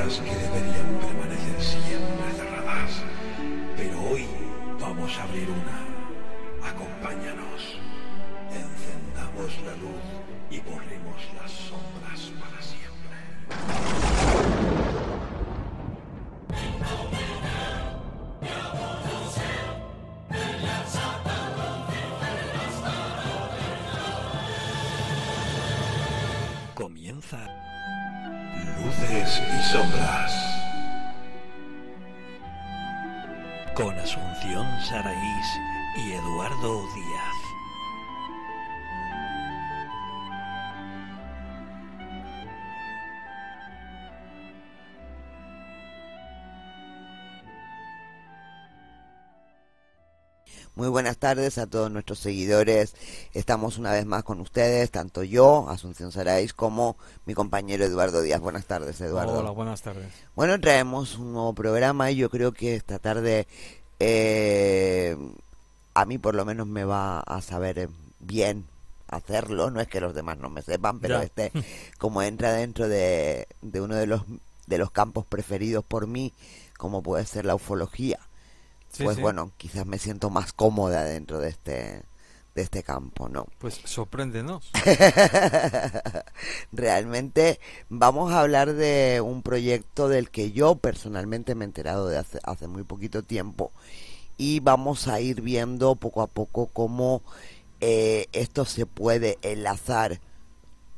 puertas que deberían permanecer siempre cerradas. Pero hoy vamos a abrir una. Acompáñanos. Encendamos la luz y borremos las sombras para siempre. Comienza Luces y Sombras con Asunción Saraís y Eduardo Díaz. Muy buenas tardes a todos nuestros seguidores. Estamos una vez más con ustedes, tanto yo, Asunción Saraís, como mi compañero Eduardo Díaz. Buenas tardes, Eduardo. Hola, buenas tardes. Bueno, traemos un nuevo programa y yo creo que esta tarde a mí por lo menos me va a saber bien hacerlo. No es que los demás no me sepan, pero Ya. como entra dentro de uno de los campos preferidos por mí, como puede ser la ufología. Sí, Pues sí. bueno, quizás me siento más cómoda dentro de este campo, ¿no? Pues sorpréndenos. Realmente vamos a hablar de un proyecto del que yo personalmente me he enterado de hace muy poquito tiempo y vamos a ir viendo poco a poco cómo esto se puede enlazar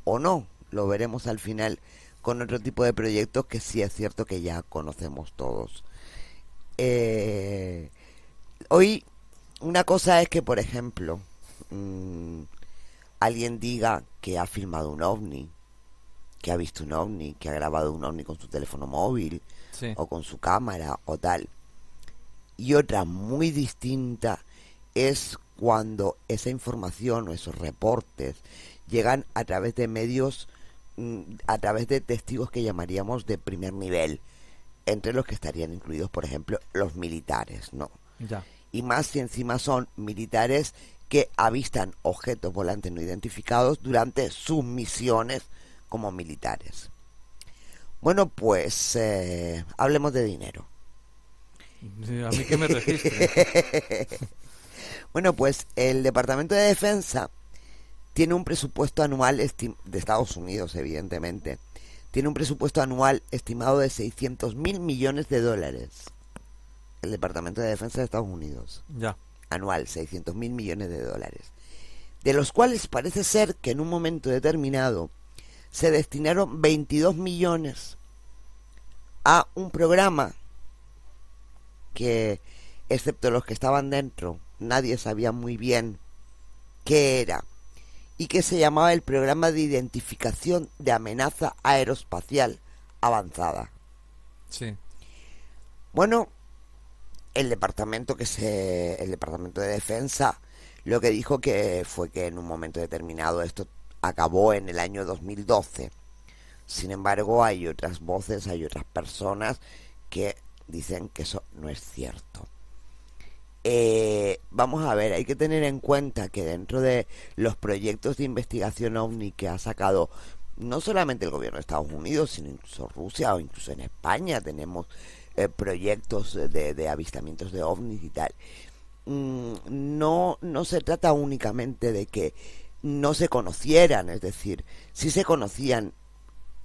o no, lo veremos al final, con otro tipo de proyectos que sí es cierto que ya conocemos todos. Hoy una cosa es que, por ejemplo, alguien diga que ha filmado un ovni, que ha visto un ovni, que ha grabado un ovni con su teléfono móvil Sí. o con su cámara o tal. Y otra muy distinta es cuando esa información o esos reportes llegan a través de medios, a través de testigos que llamaríamos de primer nivel, entre los que estarían incluidos, por ejemplo, los militares, ¿no? Ya. Y más si encima son militares que avistan objetos volantes no identificados durante sus misiones como militares. Bueno, pues hablemos de dinero. Sí, a mí que me registre. Bueno, pues el Departamento de Defensa tiene un presupuesto anual de Estados Unidos, evidentemente. Tiene un presupuesto anual estimado de 600.000 millones de dólares. El Departamento de Defensa de Estados Unidos. Ya. Anual, 600.000 millones de dólares. De los cuales parece ser que en un momento determinado se destinaron 22 millones a un programa que, excepto los que estaban dentro, nadie sabía muy bien qué era, y que se llamaba el Programa de Identificación de Amenaza Aeroespacial Avanzada. Sí. Bueno, el departamento de Defensa lo que dijo que fue que en un momento determinado esto acabó en el año 2012. Sin embargo, hay otras voces, hay otras personas que dicen que eso no es cierto. Vamos a ver, hay que tener en cuenta que dentro de los proyectos de investigación OVNI que ha sacado no solamente el gobierno de Estados Unidos, sino incluso Rusia o incluso en España tenemos proyectos de avistamientos de ovnis y tal. No se trata únicamente de que no se conocieran, es decir, sí se conocían,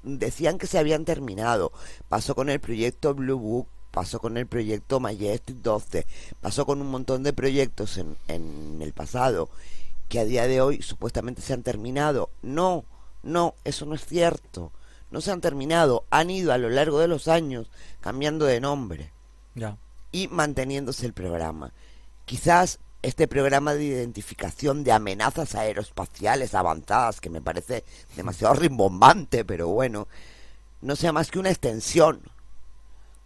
decían que se habían terminado. Pasó con el proyecto Blue Book, pasó con el proyecto Majestic 12, pasó con un montón de proyectos en el pasado que a día de hoy supuestamente se han terminado. No, eso no es cierto. No se han terminado, han ido a lo largo de los años cambiando de nombre Ya. y manteniéndose el programa. Quizás este programa de identificación de amenazas aeroespaciales avanzadas, que me parece demasiado rimbombante, pero bueno, no sea más que una extensión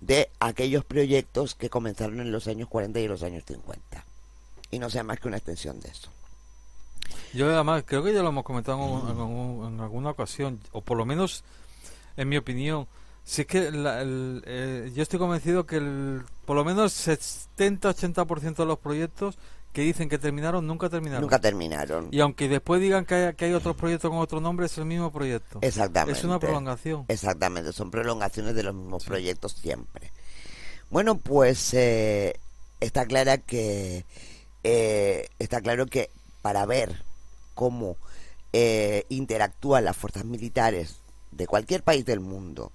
de aquellos proyectos que comenzaron en los años 40 y los años 50. Y no sea más que una extensión de eso. Yo además creo que ya lo hemos comentado en alguna ocasión, o por lo menos, en mi opinión, Sí, es que yo estoy convencido que por lo menos 70-80% de los proyectos que dicen que terminaron, nunca terminaron. Nunca terminaron. Y aunque después digan que hay otros proyectos con otro nombre, es el mismo proyecto. Exactamente. Es una prolongación. Exactamente, son prolongaciones de los mismos proyectos siempre. Bueno, pues está claro que para ver cómo interactúan las fuerzas militares de cualquier país del mundo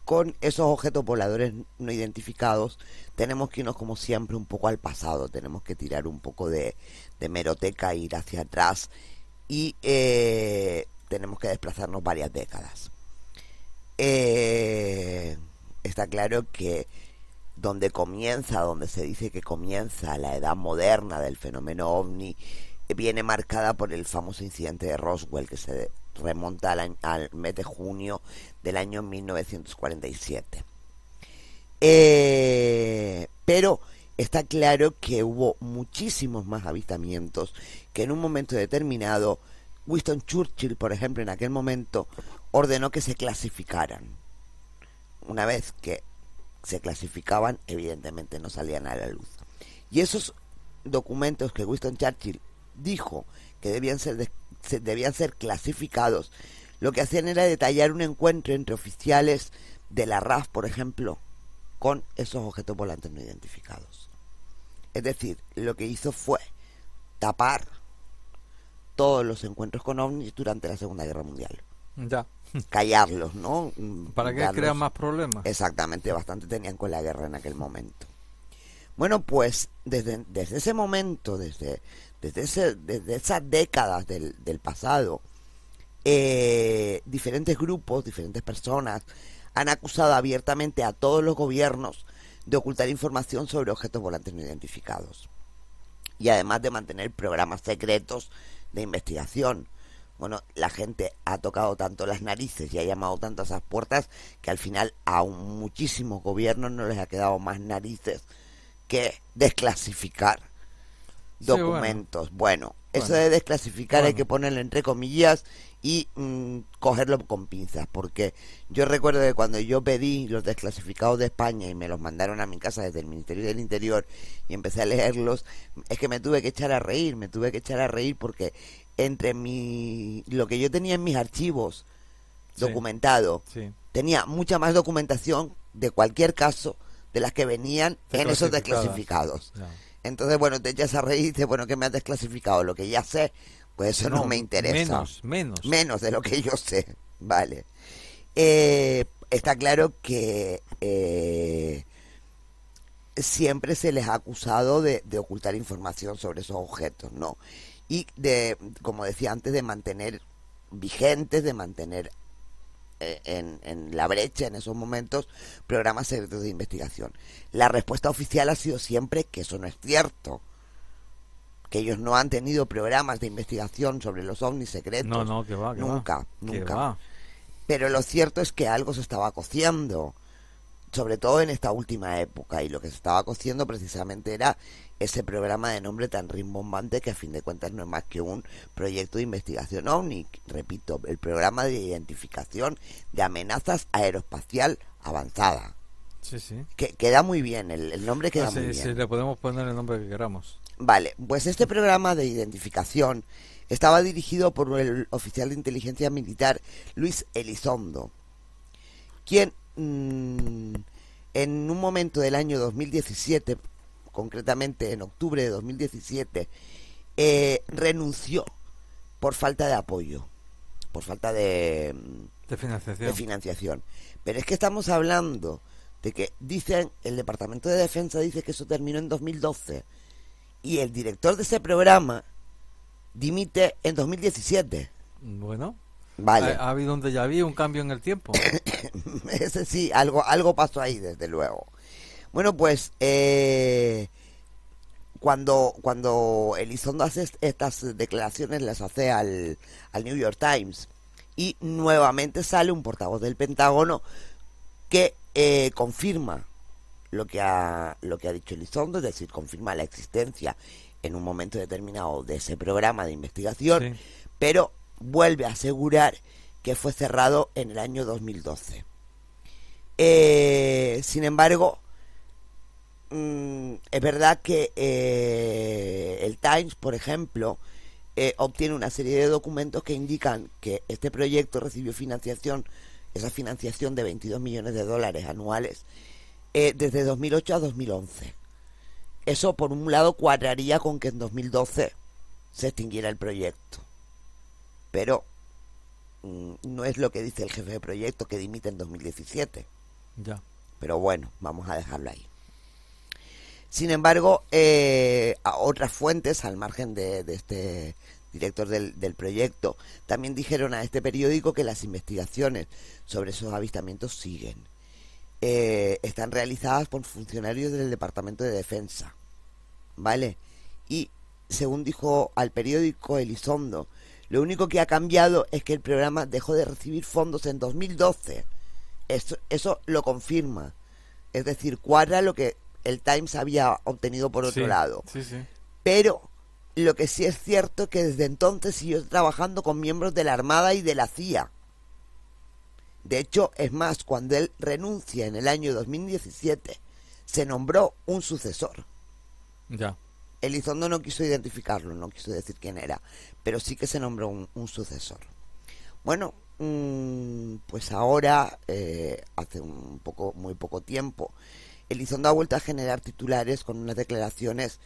con esos objetos voladores no identificados, tenemos que irnos como siempre un poco al pasado, tenemos que tirar un poco de hemeroteca, ir hacia atrás y tenemos que desplazarnos varias décadas. Está claro que donde se dice que comienza la edad moderna del fenómeno ovni, viene marcada por el famoso incidente de Roswell, que se remonta al mes de junio del año 1947. Pero está claro que hubo muchísimos más avistamientos, que en un momento determinado Winston Churchill, por ejemplo, en aquel momento ordenó que se clasificaran. Una vez que se clasificaban, evidentemente no salían a la luz. Y esos documentos que Winston Churchill dijo que debían ser clasificados, lo que hacían era detallar un encuentro entre oficiales de la RAF, por ejemplo, con esos objetos volantes no identificados. Es decir, lo que hizo fue tapar todos los encuentros con ovnis durante la Segunda Guerra Mundial. Ya. Callarlos, ¿no? ¿Para qué crean más problemas? Exactamente, bastante tenían con la guerra en aquel momento. Bueno, pues desde ese momento, desde esas décadas del pasado, diferentes grupos, diferentes personas han acusado abiertamente a todos los gobiernos de ocultar información sobre objetos volantes no identificados y además de mantener programas secretos de investigación. Bueno, la gente ha tocado tanto las narices y ha llamado tanto a esas puertas que al final a muchísimos gobiernos no les ha quedado más narices que desclasificar documentos. Bueno, eso de desclasificar hay que ponerlo entre comillas y cogerlo con pinzas, porque yo recuerdo que cuando yo pedí los desclasificados de España y me los mandaron a mi casa desde el Ministerio del Interior y empecé a leerlos, es que me tuve que echar a reír porque entre lo que yo tenía en mis archivos documentado, tenía mucha más documentación de cualquier caso de las que venían en esos desclasificados. No. Entonces, bueno, te echas a reír y dices, bueno, ¿qué me has desclasificado? Lo que ya sé, pues eso no me interesa. Menos de lo que yo sé, vale. Está claro que siempre se les ha acusado de ocultar información sobre esos objetos, ¿no? Y como decía antes, de mantener vigentes, de mantener en la brecha en esos momentos programas secretos de investigación. La respuesta oficial ha sido siempre que eso no es cierto, que ellos no han tenido programas de investigación sobre los ovnis secretos. No, que va, nunca. Va. Pero lo cierto es que algo se estaba cociendo, sobre todo en esta última época, y lo que se estaba cociendo precisamente era ese programa de nombre tan rimbombante que a fin de cuentas no es más que un proyecto de investigación OVNI. Repito, el programa de identificación de amenazas aeroespacial avanzada. Sí. Que queda muy bien, el nombre queda muy bien. Sí, le podemos poner el nombre que queramos. Vale, pues este programa de identificación estaba dirigido por el oficial de inteligencia militar Luis Elizondo, quien en un momento del año 2017, concretamente en octubre de 2017, renunció por falta de apoyo, por falta de financiación. Pero es que estamos hablando de que el Departamento de Defensa dice que eso terminó en 2012 y el director de ese programa dimite en 2017. Bueno, vale. Ha habido un déjà vu, un cambio en el tiempo. Ese sí, algo pasó ahí, desde luego. Bueno, pues cuando Elizondo hace estas declaraciones, las hace al New York Times, y nuevamente sale un portavoz del Pentágono que confirma lo que ha dicho Elizondo, es decir, confirma la existencia en un momento determinado de ese programa de investigación, sí, pero vuelve a asegurar que fue cerrado en el año 2012. Sin embargo, es verdad que el Times, por ejemplo, obtiene una serie de documentos que indican que este proyecto recibió financiación, esa financiación de 22 millones de dólares anuales, desde 2008 a 2011. Eso, por un lado, cuadraría con que en 2012 se extinguiera el proyecto. Pero no es lo que dice el jefe de proyecto, que dimite en 2017. Ya. Pero bueno, vamos a dejarlo ahí. Sin embargo, a otras fuentes, al margen de este director del proyecto, también dijeron a este periódico que las investigaciones sobre esos avistamientos siguen. Están realizadas por funcionarios del Departamento de Defensa, ¿vale? Y según dijo al periódico Elizondo, lo único que ha cambiado es que el programa dejó de recibir fondos en 2012. Eso lo confirma. Es decir, cuadra lo que el Times había obtenido por otro lado. Sí, sí. Pero lo que sí es cierto es que desde entonces siguió trabajando con miembros de la Armada y de la CIA. De hecho, es más, cuando él renuncia en el año 2017, se nombró un sucesor. Ya. Elizondo no quiso identificarlo, no quiso decir quién era, pero sí que se nombró un sucesor. Bueno, pues ahora, hace muy poco tiempo, Elizondo ha vuelto a generar titulares con unas declaraciones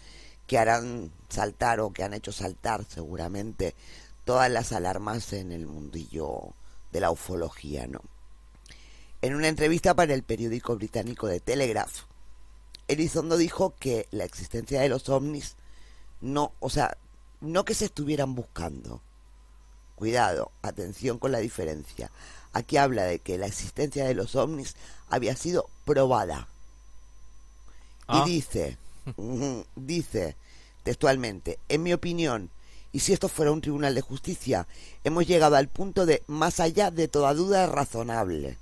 que harán saltar, o que han hecho saltar seguramente, todas las alarmas en el mundillo de la ufología, ¿no? En una entrevista para el periódico británico The Telegraph, Elizondo dijo que la existencia de los ovnis no que se estuvieran buscando. Cuidado, atención con la diferencia. Aquí habla de que la existencia de los ovnis había sido probada. Y dice textualmente, en mi opinión, y si esto fuera un tribunal de justicia, hemos llegado al punto de más allá de toda duda razonable.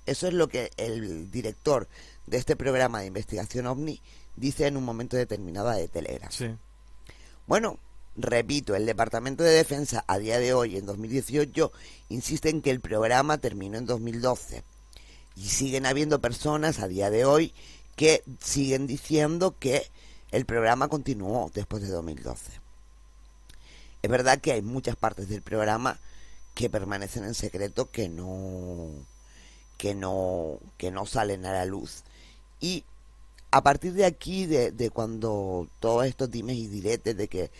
Eso es lo que el director de este programa de investigación OVNI dice en un momento determinado de Telegraph. Sí. Bueno, repito, el Departamento de Defensa a día de hoy, en 2018, insiste en que el programa terminó en 2012. Y siguen habiendo personas a día de hoy que siguen diciendo que el programa continuó después de 2012. Es verdad que hay muchas partes del programa que permanecen en secreto, que no salen a la luz. Y a partir de aquí, de cuando todos estos dimes y diretes de que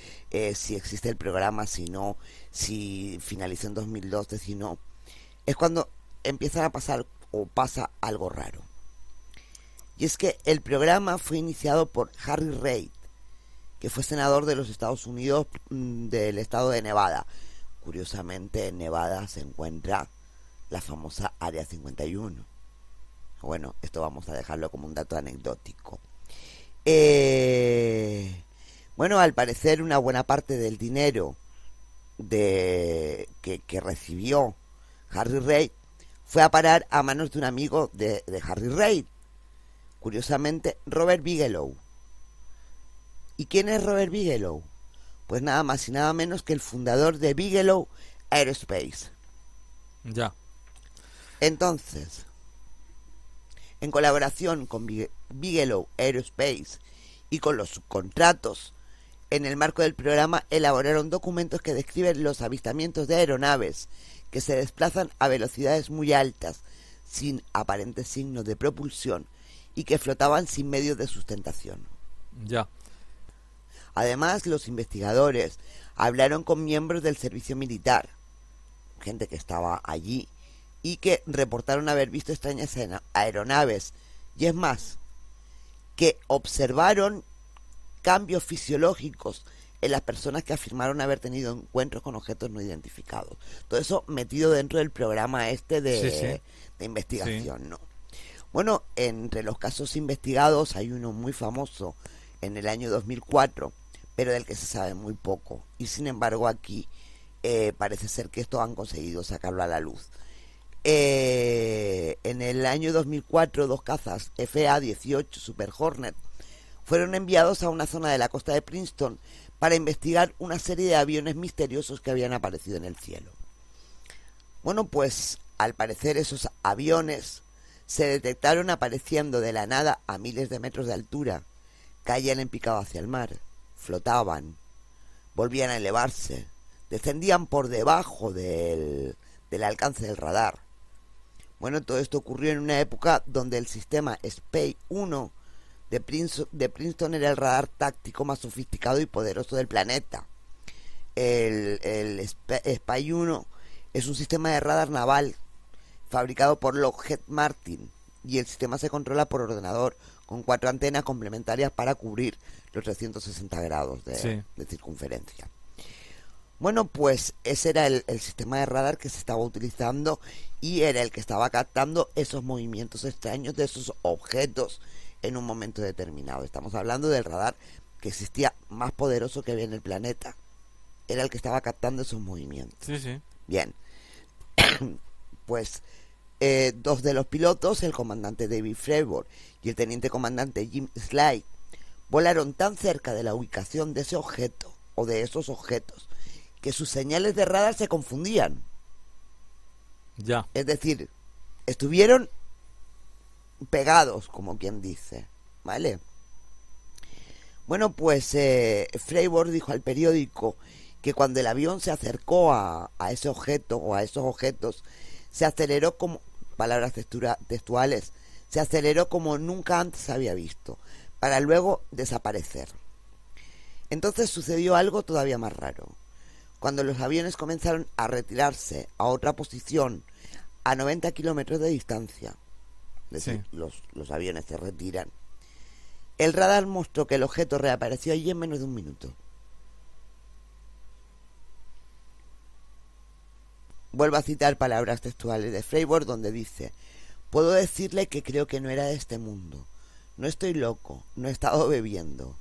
si existe el programa, si no, si finalizó en 2012, si no, es cuando empiezan a pasar o pasa algo raro. Y es que el programa fue iniciado por Harry Reid, que fue senador de los Estados Unidos del estado de Nevada. Curiosamente, en Nevada se encuentra la famosa Área 51. Bueno, esto vamos a dejarlo como un dato anecdótico. Bueno, al parecer una buena parte del dinero que recibió Harry Reid fue a parar a manos de un amigo de Harry Reid. Curiosamente, Robert Bigelow. ¿Y quién es Robert Bigelow? Pues nada más y nada menos que el fundador de Bigelow Aerospace. Ya. Entonces, en colaboración con Bigelow Aerospace y con los subcontratos, en el marco del programa elaboraron documentos que describen los avistamientos de aeronaves que se desplazan a velocidades muy altas, sin aparentes signos de propulsión, y que flotaban sin medios de sustentación. Ya. Además, los investigadores hablaron con miembros del servicio militar, gente que estaba allí, y que reportaron haber visto extrañas aeronaves. Y es más, que observaron cambios fisiológicos en las personas que afirmaron haber tenido encuentros con objetos no identificados. Todo eso metido dentro del programa de investigación, ¿no? Bueno, entre los casos investigados hay uno muy famoso en el año 2004, pero del que se sabe muy poco. Y sin embargo aquí parece ser que estos han conseguido sacarlo a la luz. En el año 2004, 2 cazas FA-18 Super Hornet fueron enviados a una zona de la costa de Princeton para investigar una serie de aviones misteriosos que habían aparecido en el cielo. Bueno, pues al parecer esos aviones se detectaron apareciendo de la nada a miles de metros de altura. Caían en picado hacia el mar, flotaban, volvían a elevarse, descendían por debajo del alcance del radar. Bueno, todo esto ocurrió en una época donde el sistema Spy 1 de Princeton era el radar táctico más sofisticado y poderoso del planeta. El Spy 1 es un sistema de radar naval fabricado por Lockheed Martin y el sistema se controla por ordenador con 4 antenas complementarias para cubrir los 360 grados de circunferencia. Bueno, pues ese era el sistema de radar que se estaba utilizando y era el que estaba captando esos movimientos extraños de esos objetos en un momento determinado. Estamos hablando del radar que existía más poderoso que había en el planeta. Era el que estaba captando esos movimientos. Sí, sí. Bien. Pues dos de los pilotos, el comandante David Fravor y el teniente comandante Jim Slide, volaron tan cerca de la ubicación de ese objeto o de esos objetos que sus señales de radar se confundían. Ya. Es decir, estuvieron pegados, como quien dice, ¿vale? Bueno, pues Fravor dijo al periódico que cuando el avión se acercó a ese objeto o a esos objetos, se aceleró como, palabras textuales, se aceleró como nunca antes había visto, para luego desaparecer. Entonces sucedió algo todavía más raro. Cuando los aviones comenzaron a retirarse a otra posición a 90 kilómetros de distancia, es decir, los aviones se retiran, el radar mostró que el objeto reapareció allí en menos de un minuto. Vuelvo a citar palabras textuales de Fravor donde dice: puedo decirle que creo que no era de este mundo. No estoy loco, no he estado bebiendo.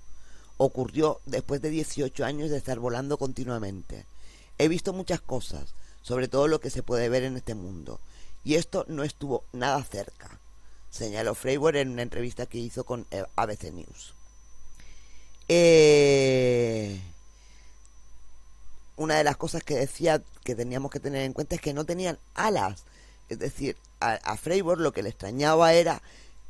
Ocurrió después de 18 años de estar volando continuamente. He visto muchas cosas, sobre todo lo que se puede ver en este mundo, y esto no estuvo nada cerca, señaló Fravor en una entrevista que hizo con ABC News. Una de las cosas que decía que teníamos que tener en cuenta es que no tenían alas. Es decir, a Fravor lo que le extrañaba era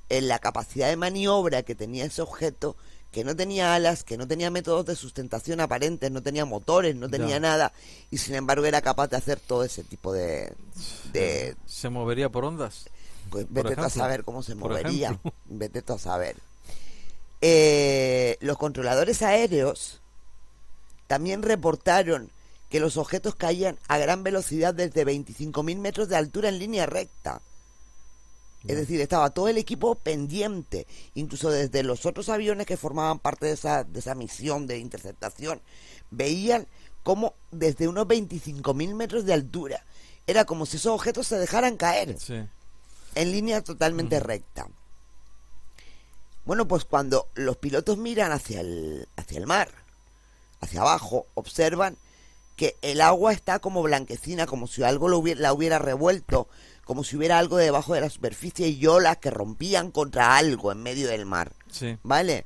la capacidad de maniobra que tenía ese objeto, que no tenía alas, que no tenía métodos de sustentación aparentes, no tenía motores, no tenía nada, y sin embargo era capaz de hacer todo ese tipo de... ¿Se movería por ondas? Pues vete a saber cómo se movería, vete a saber. Los controladores aéreos también reportaron que los objetos caían a gran velocidad desde 25.000 metros de altura en línea recta. Es decir, estaba todo el equipo pendiente, incluso desde los otros aviones que formaban parte de esa misión de interceptación, veían como desde unos 25.000 metros de altura, era como si esos objetos se dejaran caer en línea totalmente recta. Bueno, pues cuando los pilotos miran hacia el mar, hacia abajo, observan que el agua está como blanquecina, como si algo la hubiera revuelto, como si hubiera algo debajo de la superficie y olas que rompían contra algo en medio del mar. ¿Vale?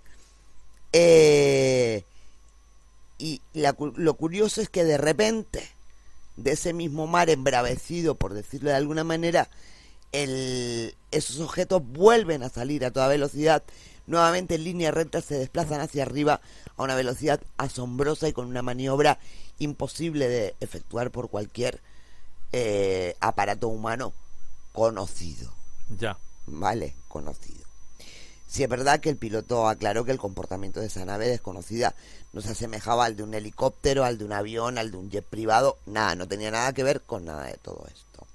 Y lo curioso es que de repente, de ese mismo mar embravecido, por decirlo de alguna manera, esos objetos vuelven a salir a toda velocidad, nuevamente en línea recta se desplazan hacia arriba a una velocidad asombrosa y con una maniobra imposible de efectuar por cualquier aparato humano conocido. Vale, conocido. Si es verdad que el piloto aclaró que el comportamiento de esa nave desconocida no se asemejaba al de un helicóptero, al de un avión, al de un jet privado, nada, no tenía nada que ver con nada de todo esto.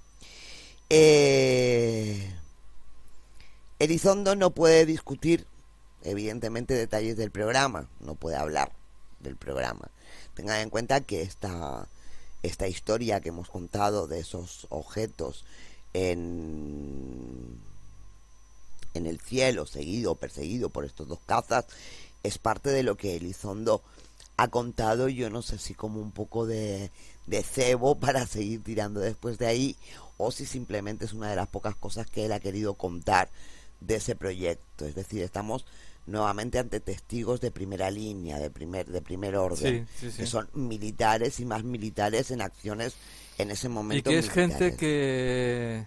Elizondo no puede discutir, evidentemente, detalles del programa, no puede hablar del programa. Tengan en cuenta que esta historia que hemos contado de esos objetos en el cielo, perseguido por estos dos cazas, es parte de lo que Elizondo ha contado, yo no sé si como un poco de cebo para seguir tirando después de ahí, o si simplemente es una de las pocas cosas que él ha querido contar de ese proyecto. Es decir, estamos nuevamente ante testigos de primera línea, de primer orden, que son militares y más militares en acciones en ese momento. Y que es gente que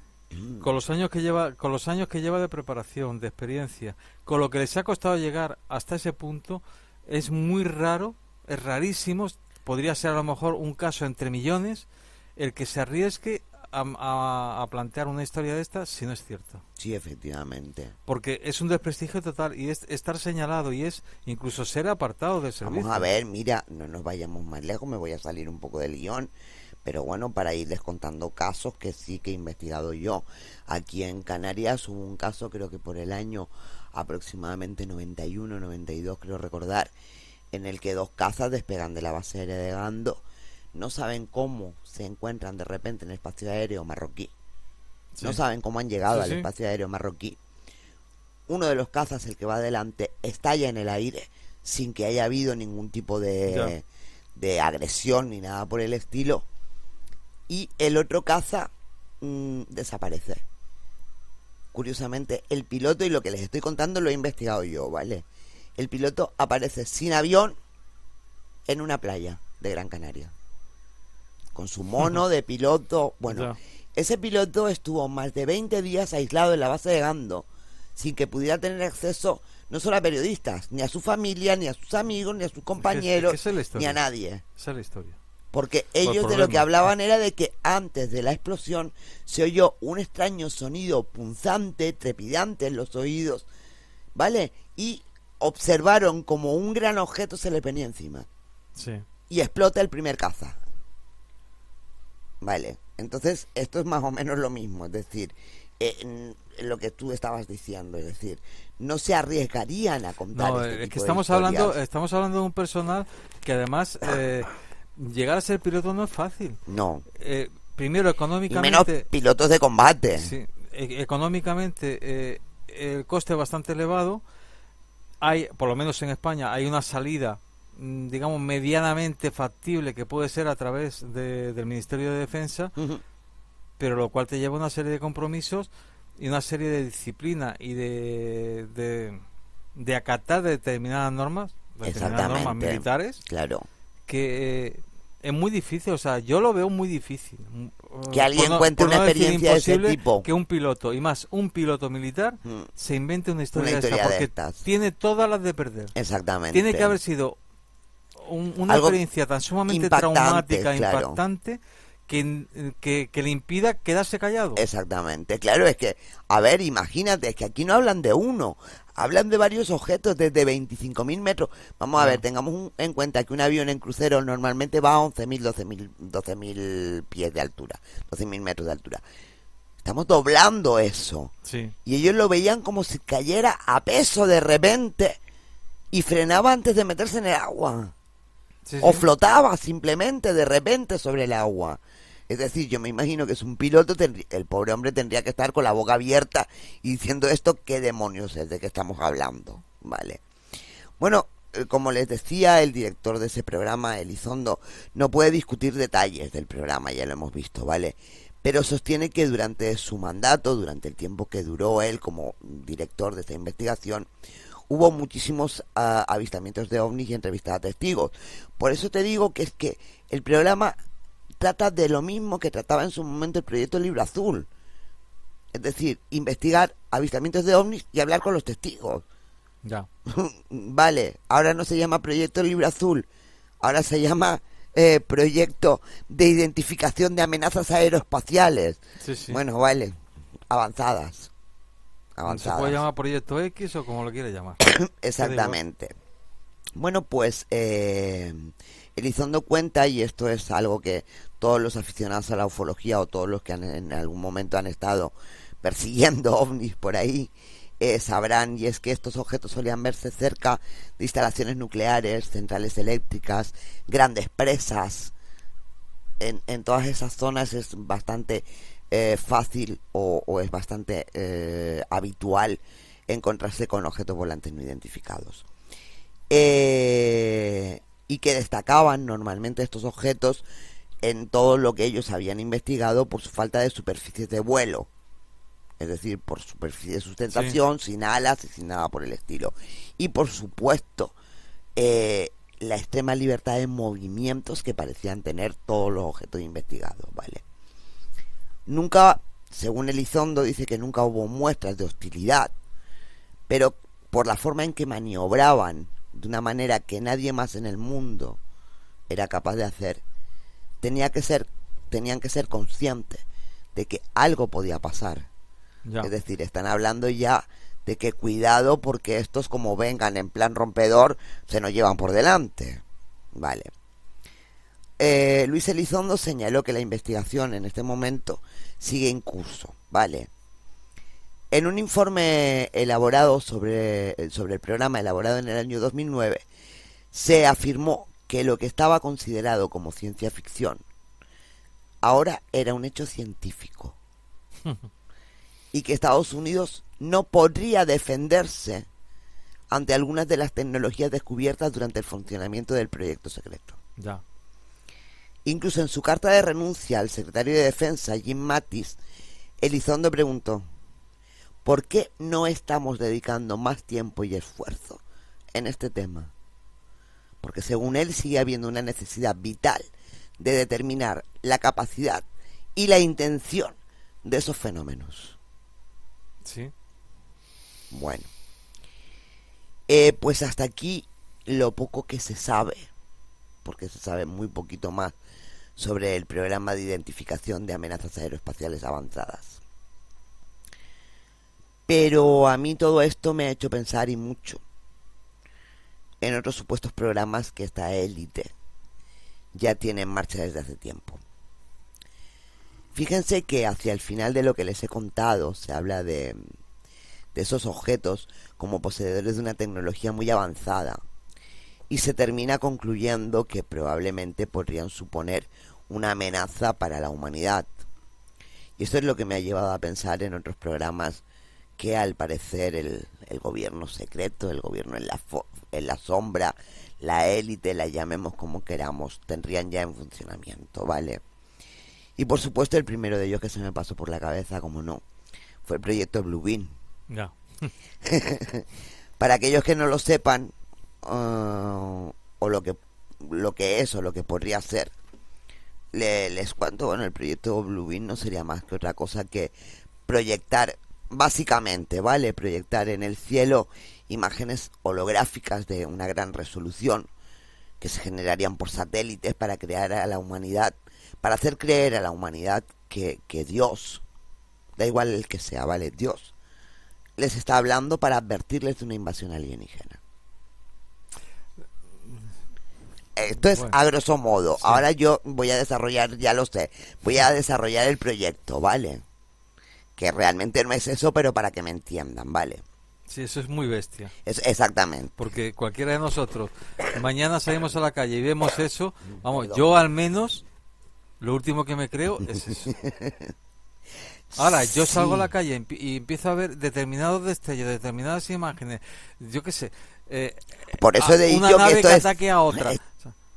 con los años que lleva de preparación, de experiencia, con lo que les ha costado llegar hasta ese punto, es muy raro, es rarísimo, podría ser a lo mejor un caso entre millones el que se arriesgue a plantear una historia de esta si no es cierto. Sí, efectivamente. Porque es un desprestigio total y es estar señalado y es incluso ser apartado del servicio. Vamos a ver, mira, no nos vayamos más lejos, me voy a salir un poco del guión, pero bueno, para irles contando casos que sí que he investigado yo. Aquí en Canarias hubo un caso, creo que por el año aproximadamente 91, 92, creo recordar, en el que 2 cazas despegan de la base aérea de Gando, no saben cómo se encuentran de repente en el espacio aéreo marroquí. Sí. No saben cómo han llegado al espacio aéreo marroquí. Uno de los cazas, el que va adelante, estalla en el aire sin que haya habido ningún tipo de agresión ni nada por el estilo. Y el otro caza desaparece. Curiosamente, el piloto, y lo que les estoy contando lo he investigado yo, ¿vale? El piloto aparece sin avión en una playa de Gran Canaria, con su mono de piloto. Bueno, ese piloto estuvo más de 20 días aislado en la base de Gando, sin que pudiera tener acceso no solo a periodistas, ni a su familia, ni a sus amigos, ni a sus compañeros, ni a nadie. Esa es la historia. Porque ellos de lo que hablaban era de que antes de la explosión se oyó un extraño sonido punzante, trepidante en los oídos, ¿vale? Y observaron como un gran objeto se les venía encima. Sí. Y explota el primer caza. Vale, entonces esto es más o menos lo mismo, es decir, lo que tú estabas diciendo, es decir, no se arriesgarían a contar este tipo estamos de historias. Estamos hablando de un personal que además llegar a ser piloto no es fácil. No. Primero, económicamente... Y menos pilotos de combate. Sí, económicamente el coste es bastante elevado. Hay, por lo menos en España, hay una salida, digamos, medianamente factible que puede ser a través del Ministerio de Defensa, pero lo cual te lleva una serie de compromisos y una serie de disciplina y de acatar determinadas normas militares. Claro. Que es muy difícil, o sea, yo lo veo muy difícil. Que alguien cuente una experiencia de ese tipo. Que un piloto, y más un piloto militar, se invente una historia de esta, porque estas. Tiene todas las de perder. Exactamente. Tiene que haber sido una experiencia tan sumamente traumática, claro, impactante, que le impida quedarse callado. Exactamente, claro, es que, a ver, imagínate, es que aquí no hablan de uno, hablan de varios objetos desde 25.000 metros. Vamos a ver, tengamos en cuenta que un avión en crucero normalmente va a 11.000, 12.000 pies de altura, 12.000 metros de altura. Estamos doblando eso. Sí. Y ellos lo veían como si cayera a peso de repente y frenaba antes de meterse en el agua. Sí, o sí. flotaba simplemente de repente sobre el agua. Es decir, yo me imagino que es un piloto, el pobre hombre tendría que estar con la boca abierta y diciendo esto, ¿qué demonios es? ¿De qué estamos hablando? Vale. Bueno, como les decía, el director de ese programa, Elizondo, no puede discutir detalles del programa, ya lo hemos visto, ¿vale? Pero sostiene que durante su mandato, durante el tiempo que duró él como director de esta investigación, hubo muchísimos avistamientos de ovnis y entrevistas a testigos. Por eso te digo que es que el programa trata de lo mismo que trataba en su momento el proyecto Libro Azul. Es decir, investigar avistamientos de ovnis y hablar con los testigos. Ya. Vale, ahora no se llama proyecto Libro Azul, ahora se llama proyecto de identificación de amenazas aeroespaciales. Sí, sí. Bueno, vale, avanzadas. Se puede llamar Proyecto X o como lo quiere llamar. Exactamente. Bueno, pues Elizondo cuenta, y esto es algo que todos los aficionados a la ufología o todos los que en algún momento han estado persiguiendo ovnis por ahí sabrán, y es que estos objetos solían verse cerca de instalaciones nucleares, centrales eléctricas, grandes presas. En todas esas zonas es bastante fácil o es bastante habitual encontrarse con objetos volantes no identificados. Y que destacaban normalmente estos objetos en todo lo que ellos habían investigado por su falta de superficies de vuelo, es decir, por superficie de sustentación, sin alas y sin nada por el estilo, y por supuesto la extrema libertad de movimientos que parecían tener todos los objetos investigados, ¿vale? Nunca según Elizondo, dice que nunca hubo muestras de hostilidad, pero por la forma en que maniobraban de una manera que nadie más en el mundo era capaz de hacer, tenían que ser conscientes de que algo podía pasar. Ya. Es decir, están hablando ya de que cuidado porque estos, como vengan en plan rompedor, se nos llevan por delante. Vale. Luis Elizondo señaló que la investigación en este momento sigue en curso. Vale. En un informe elaborado sobre el programa, elaborado en el año 2009, se afirmó que lo que estaba considerado como ciencia ficción ahora era un hecho científico y que Estados Unidos no podría defenderse ante algunas de las tecnologías descubiertas durante el funcionamiento del proyecto secreto. Ya. Incluso en su carta de renuncia al secretario de Defensa, Jim Mattis, Elizondo preguntó: ¿por qué no estamos dedicando más tiempo y esfuerzo en este tema? Porque según él sigue habiendo una necesidad vital de determinar la capacidad y la intención de esos fenómenos. Sí. Bueno, pues hasta aquí lo poco que se sabe, porque se sabe muy poquito más sobre el programa de identificación de amenazas aeroespaciales avanzadas. Pero a mí todo esto me ha hecho pensar, y mucho, en otros supuestos programas que esta élite ya tiene en marcha desde hace tiempo. Fíjense que hacia el final de lo que les he contado se habla de esos objetos como poseedores de una tecnología muy avanzada, y se termina concluyendo que probablemente podrían suponer una amenaza para la humanidad. Y esto es lo que me ha llevado a pensar en otros programas que al parecer el gobierno secreto, el gobierno en la sombra, la élite, la llamemos como queramos, tendrían ya en funcionamiento, ¿vale? Y por supuesto el primero de ellos que se me pasó por la cabeza, como no, fue el proyecto Blue Beam. Ya. Para aquellos que no lo sepan, o lo que es o lo que podría ser, les cuento. Bueno, el proyecto Blue Beam no sería más que otra cosa que proyectar, básicamente, ¿vale? Proyectar en el cielo imágenes holográficas de una gran resolución que se generarían por satélites para crear a la humanidad, para hacer creer a la humanidad que Dios, da igual el que sea, ¿vale? Dios les está hablando para advertirles de una invasión alienígena. Esto es a grosso modo. Sí. Ahora yo voy a desarrollar, ya lo sé, voy a desarrollar el proyecto, ¿vale? Que realmente no es eso, pero para que me entiendan, ¿vale? Sí, eso es muy bestia. Exactamente. Porque cualquiera de nosotros, mañana salimos a la calle y vemos eso, vamos, yo al menos, lo último que me creo es eso. Ahora, yo salgo a la calle y empiezo a ver determinados destellos, determinadas imágenes, yo qué sé, por eso he dicho una nave que esto que es... ataque a otra.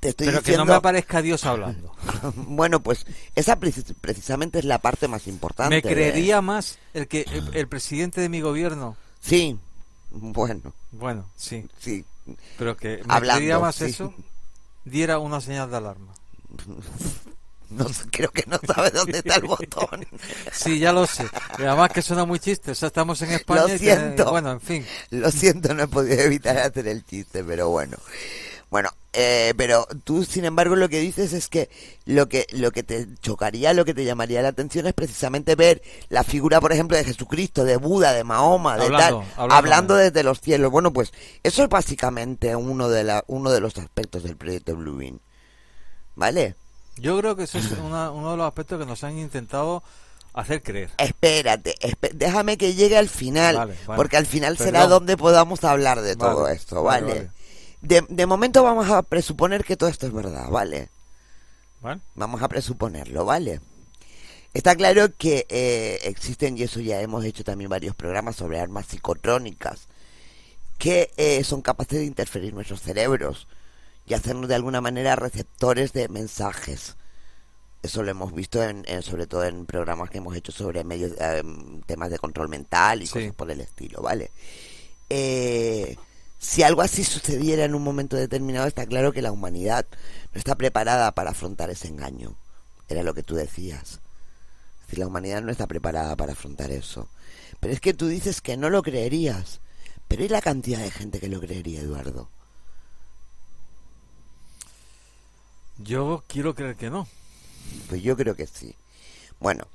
Te estoy pero diciendo... que no me aparezca Dios hablando. Bueno, pues esa precisamente es la parte más importante. Me creería más el presidente de mi gobierno. Sí, bueno. Bueno, sí. Sí. Pero que me hablando, creería más sí. eso, diera una señal de alarma. No, creo que no sabe dónde está el botón. Sí, ya lo sé. Y además que suena muy chiste. O sea, estamos en España. Lo siento. Bueno, en fin. Lo siento, no he podido evitar hacer el chiste, pero bueno. Bueno, pero tú, sin embargo, lo que dices es que lo que te chocaría, lo que te llamaría la atención es precisamente ver la figura, por ejemplo, de Jesucristo, de Buda, de Mahoma, hablando desde los cielos. Bueno, pues eso es básicamente uno de los aspectos del proyecto Blue Beam, ¿vale? Yo creo que eso es uno de los aspectos que nos han intentado hacer creer. Espérate, déjame que llegue al final, vale, porque al final será donde podamos hablar de todo esto, ¿vale? De momento vamos a presuponer que todo esto es verdad, ¿vale? Vamos a presuponerlo, ¿vale? Está claro que existen, y eso ya hemos hecho también varios programas sobre armas psicotrónicas, que son capaces de interferir nuestros cerebros y hacernos de alguna manera receptores de mensajes. Eso lo hemos visto sobre todo en programas que hemos hecho sobre temas de control mental y cosas por el estilo, ¿vale? Si algo así sucediera en un momento determinado, está claro que la humanidad no está preparada para afrontar ese engaño. Era lo que tú decías. Es Es decir, la humanidad no está preparada para afrontar eso. Pero es que tú dices que no lo creerías. Pero ¿y la cantidad de gente que lo creería, Eduardo? Yo quiero creer que no. Pues yo creo que sí. Bueno,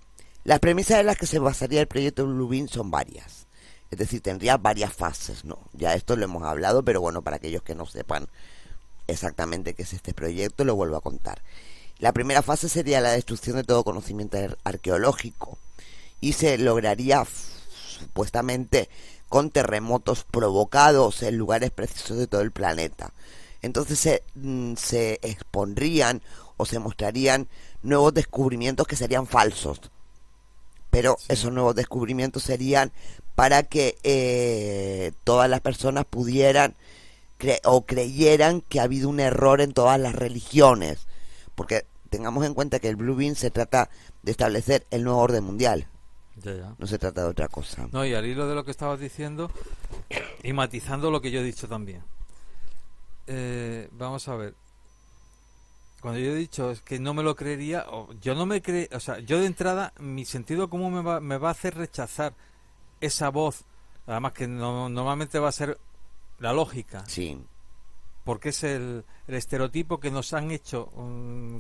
las premisas en las que se basaría el proyecto Blue Beam son varias. Es decir, tendría varias fases, ¿no? Ya esto lo hemos hablado, pero bueno, para aquellos que no sepan exactamente qué es este proyecto, lo vuelvo a contar. La primera fase sería la destrucción de todo conocimiento arqueológico y se lograría supuestamente con terremotos provocados en lugares precisos de todo el planeta. Entonces se expondrían o se mostrarían nuevos descubrimientos que serían falsos. Pero sí, esos nuevos descubrimientos serían para que todas las personas pudieran o creyeran que ha habido un error en todas las religiones. Porque tengamos en cuenta que el Blue Beam se trata de establecer el nuevo orden mundial. Ya. No se trata de otra cosa. No, y al hilo de lo que estabas diciendo y matizando lo que yo he dicho también. Vamos a ver. Cuando yo he dicho es que no me lo creería, yo no me creo, o sea, yo de entrada, mi sentido común me va a hacer rechazar esa voz, además que normalmente va a ser la lógica. Sí. Porque es el estereotipo que nos han hecho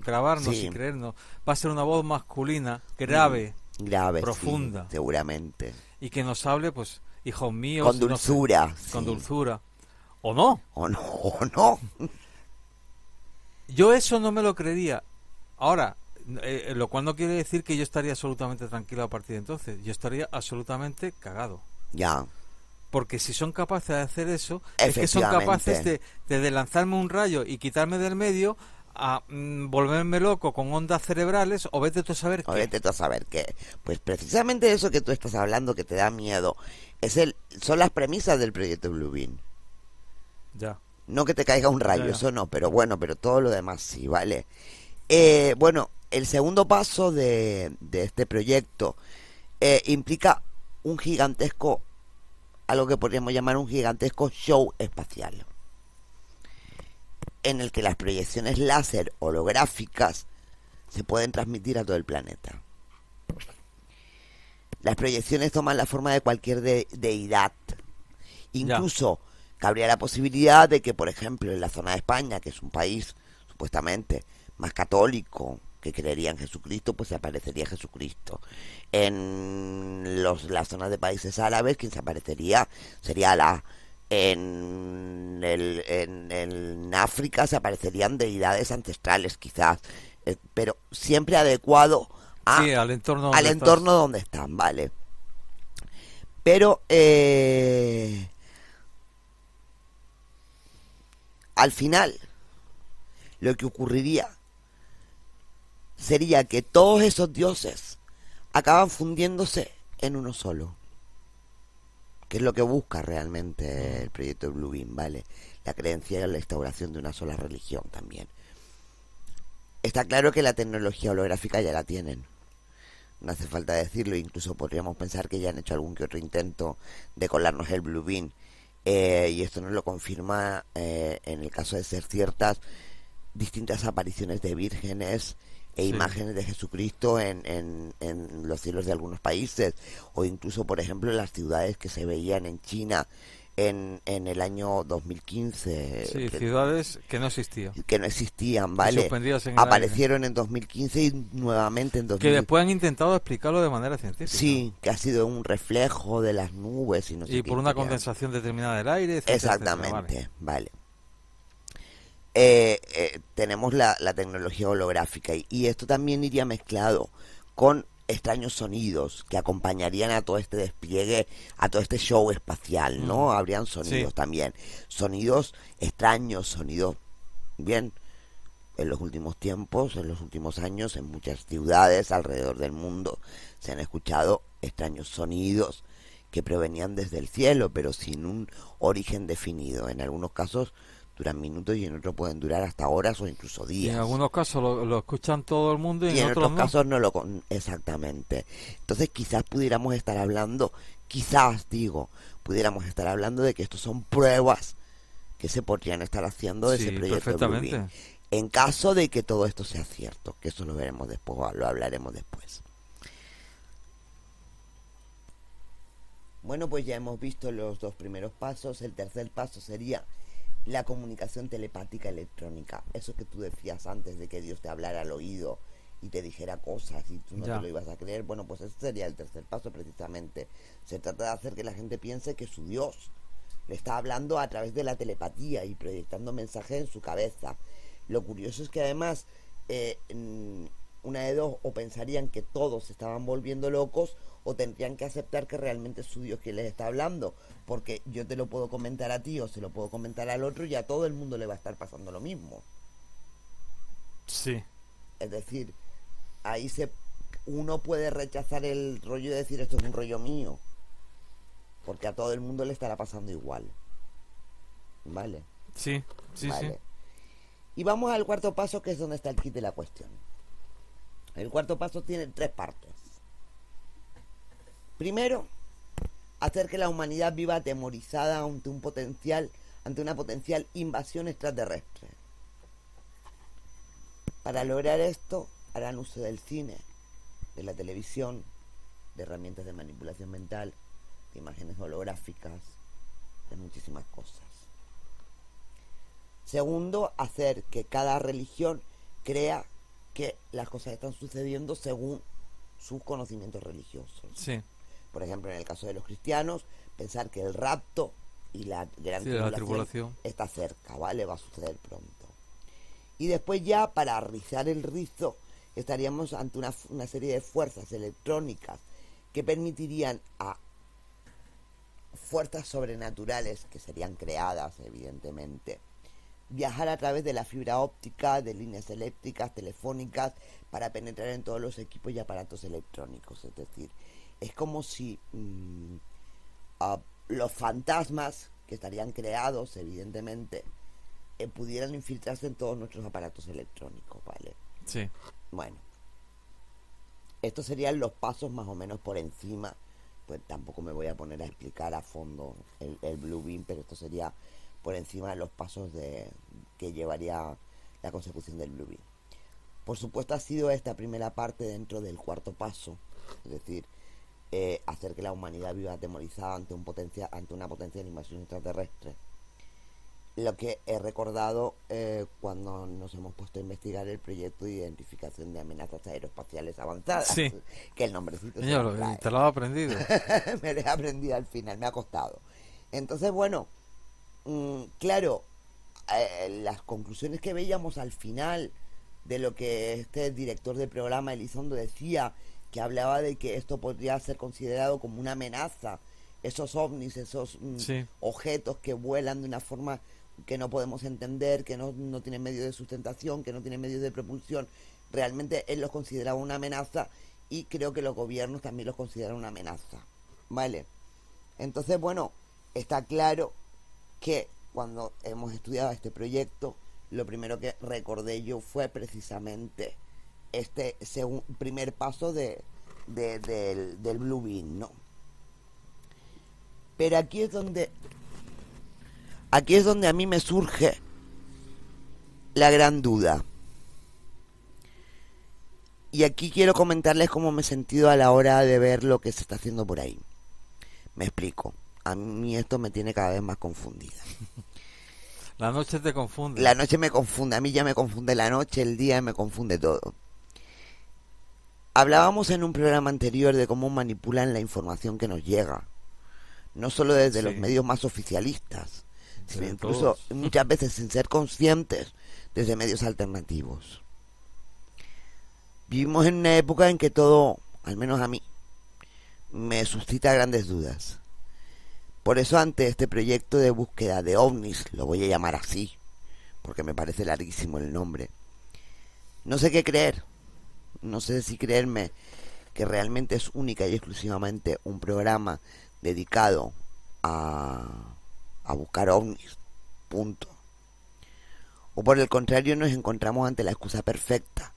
grabarnos y creernos. Va a ser una voz masculina, grave, profunda. Sí, seguramente. Y que nos hable, pues, hijos míos. Con dulzura. No sé, con dulzura. ¿O no? ¿O no? Yo eso no me lo creería. Ahora, lo cual no quiere decir que yo estaría absolutamente tranquilo a partir de entonces. Yo estaría absolutamente cagado. Ya. Porque si son capaces de hacer eso, es que son capaces de lanzarme un rayo y quitarme del medio, a volverme loco con ondas cerebrales, o vete tú a saber qué. O vete tú a saber qué. Pues precisamente eso que tú estás hablando, que te da miedo, son las premisas del proyecto Blue Beam. Ya. No que te caiga un rayo, ya. Eso no, pero bueno, pero todo lo demás sí, ¿vale? Bueno, el segundo paso de este proyecto implica un gigantesco, algo que podríamos llamar un gigantesco show espacial, en el que las proyecciones láser holográficas se pueden transmitir a todo el planeta. Las proyecciones toman la forma de cualquier deidad. Incluso cabría la posibilidad de que, por ejemplo, en la zona de España, que es un país supuestamente más católico, que creería en Jesucristo, pues se aparecería Jesucristo. En las zonas de países árabes, quien se aparecería sería Alá. En África se aparecerían deidades ancestrales, quizás, pero siempre adecuado al entorno donde están, ¿vale? Pero al final lo que ocurriría sería que todos esos dioses acaban fundiéndose en uno solo, que es lo que busca realmente el proyecto Blue Beam, ¿vale? La creencia en la instauración de una sola religión también. Está claro que la tecnología holográfica ya la tienen, no hace falta decirlo, incluso podríamos pensar que ya han hecho algún que otro intento de colarnos el Blue Beam, y esto nos lo confirma en el caso de ser ciertas distintas apariciones de vírgenes e imágenes de Jesucristo en los cielos de algunos países, o incluso, por ejemplo, en las ciudades que se veían en China en el año 2015. Sí, ciudades que no existían. Que no existían, ¿vale? Aparecieron en 2015 y nuevamente en 2015. Que después han intentado explicarlo de manera científica. Sí, que ha sido un reflejo de las nubes y no sé qué. Y por una condensación determinada del aire, etcétera, exactamente, etcétera, vale. Tenemos la tecnología holográfica y esto también iría mezclado con extraños sonidos que acompañarían a todo este despliegue, a todo este show espacial, ¿no? Habrían sonidos también, sonidos extraños, sonidos bien. En los últimos tiempos, en los últimos años, en muchas ciudades alrededor del mundo se han escuchado extraños sonidos que provenían desde el cielo, pero sin un origen definido. En algunos casos duran minutos y en otros pueden durar hasta horas o incluso días. Y en algunos casos lo escuchan todo el mundo y en otros casos no. Exactamente. Entonces quizás pudiéramos estar hablando, pudiéramos estar hablando de que estos son pruebas que se podrían estar haciendo de ese proyecto Blue Beam. En caso de que todo esto sea cierto, que eso lo veremos después, lo hablaremos después. Bueno, pues ya hemos visto los dos primeros pasos. El tercer paso sería la comunicación telepática electrónica. Eso que tú decías antes de que Dios te hablara al oído y te dijera cosas y tú no te lo ibas a creer. Bueno, pues ese sería el tercer paso precisamente. Se trata de hacer que la gente piense que su Dios le está hablando a través de la telepatía y proyectando mensajes en su cabeza. Lo curioso es que además, una de dos, o pensarían que todos se estaban volviendo locos, o tendrían que aceptar que realmente es su Dios quien les está hablando, porque yo te lo puedo comentar a ti o se lo puedo comentar al otro y a todo el mundo le va a estar pasando lo mismo. Sí. Es decir, ahí uno puede rechazar el rollo de decir esto es un rollo mío, porque a todo el mundo le estará pasando igual. ¿Vale? Sí, sí, vale. sí. Y vamos al cuarto paso, que es donde está el kit de la cuestión. El cuarto paso tiene 3 partes. Primero, hacer que la humanidad viva atemorizada ante una potencial invasión extraterrestre. Para lograr esto, harán uso del cine, de la televisión, de herramientas de manipulación mental, de imágenes holográficas, de muchísimas cosas. Segundo, hacer que cada religión crea que las cosas están sucediendo según sus conocimientos religiosos. Sí. Por ejemplo, en el caso de los cristianos, pensar que el rapto y la gran tribulación está cerca, ¿vale? Va a suceder pronto. Y después ya, para rizar el rizo, estaríamos ante una serie de fuerzas electrónicas que permitirían a fuerzas sobrenaturales, que serían creadas, evidentemente, viajar a través de la fibra óptica, de líneas eléctricas, telefónicas, para penetrar en todos los equipos y aparatos electrónicos. Es decir, es como si los fantasmas, que estarían creados, evidentemente, pudieran infiltrarse en todos nuestros aparatos electrónicos, ¿vale? Sí. Bueno, estos serían los pasos más o menos por encima. Pues tampoco me voy a poner a explicar a fondo el Blue Beam, pero esto sería por encima de los pasos que llevaría la consecución del Blue Beam. Por supuesto, ha sido esta primera parte dentro del cuarto paso, es decir, hacer que la humanidad viva atemorizada ante una potencial invasión extraterrestre. Lo que he recordado cuando nos hemos puesto a investigar el proyecto de identificación de amenazas aeroespaciales avanzadas. Sí. Que el nombrecito Señor, te lo has aprendido. Me lo he aprendido al final, me ha costado. Entonces, bueno, claro, las conclusiones que veíamos al final de lo que este director del programa, Elizondo, decía, que hablaba de que esto podría ser considerado como una amenaza, esos ovnis, esos objetos que vuelan de una forma que no podemos entender, que no tienen medios de sustentación, que no tienen medios de propulsión. Realmente él los consideraba una amenaza, y creo que los gobiernos también los consideran una amenaza, ¿vale? Entonces, bueno, está claro que cuando hemos estudiado este proyecto, lo primero que recordé yo fue precisamente este primer paso del Blue Beam, ¿no? Pero aquí es donde a mí me surge la gran duda. Y aquí quiero comentarles cómo me he sentido a la hora de ver lo que se está haciendo por ahí. Me explico. A mí esto me tiene cada vez más confundida. La noche te confunde. La noche me confunde. A mí ya me confunde la noche, el día, me confunde todo. Hablábamos en un programa anterior de cómo manipulan la información que nos llega. No solo desde los medios más oficialistas, sino incluso muchas veces, sin ser conscientes, desde medios alternativos. Vivimos en una época en que todo, al menos a mí, me suscita grandes dudas. Por eso, ante este proyecto de búsqueda de ovnis, lo voy a llamar así, porque me parece larguísimo el nombre, no sé qué creer. No sé si creerme que realmente es única y exclusivamente un programa dedicado a buscar ovnis, punto. O por el contrario, nos encontramos ante la excusa perfecta,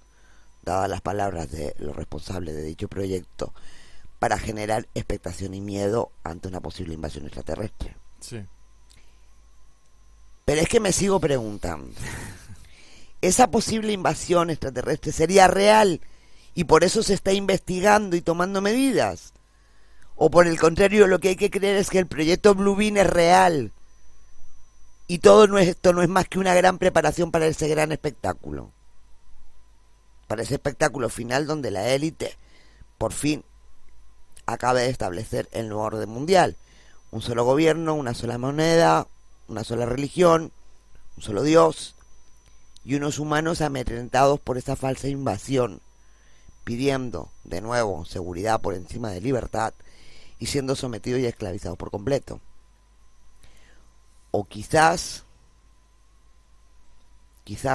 dadas las palabras de los responsables de dicho proyecto, para generar expectación y miedo ante una posible invasión extraterrestre. Sí. Pero es que me sigo preguntando, ¿esa posible invasión extraterrestre sería real y por eso se está investigando y tomando medidas? O por el contrario, lo que hay que creer es que el proyecto Bluebeam es real. Y esto no es más que una gran preparación para ese gran espectáculo. Para ese espectáculo final donde la élite, por fin, acabe de establecer el nuevo orden mundial. Un solo gobierno, una sola moneda, una sola religión, un solo Dios y unos humanos amedrentados por esa falsa invasión, pidiendo, de nuevo, seguridad por encima de libertad y siendo sometidos y esclavizados por completo. O quizás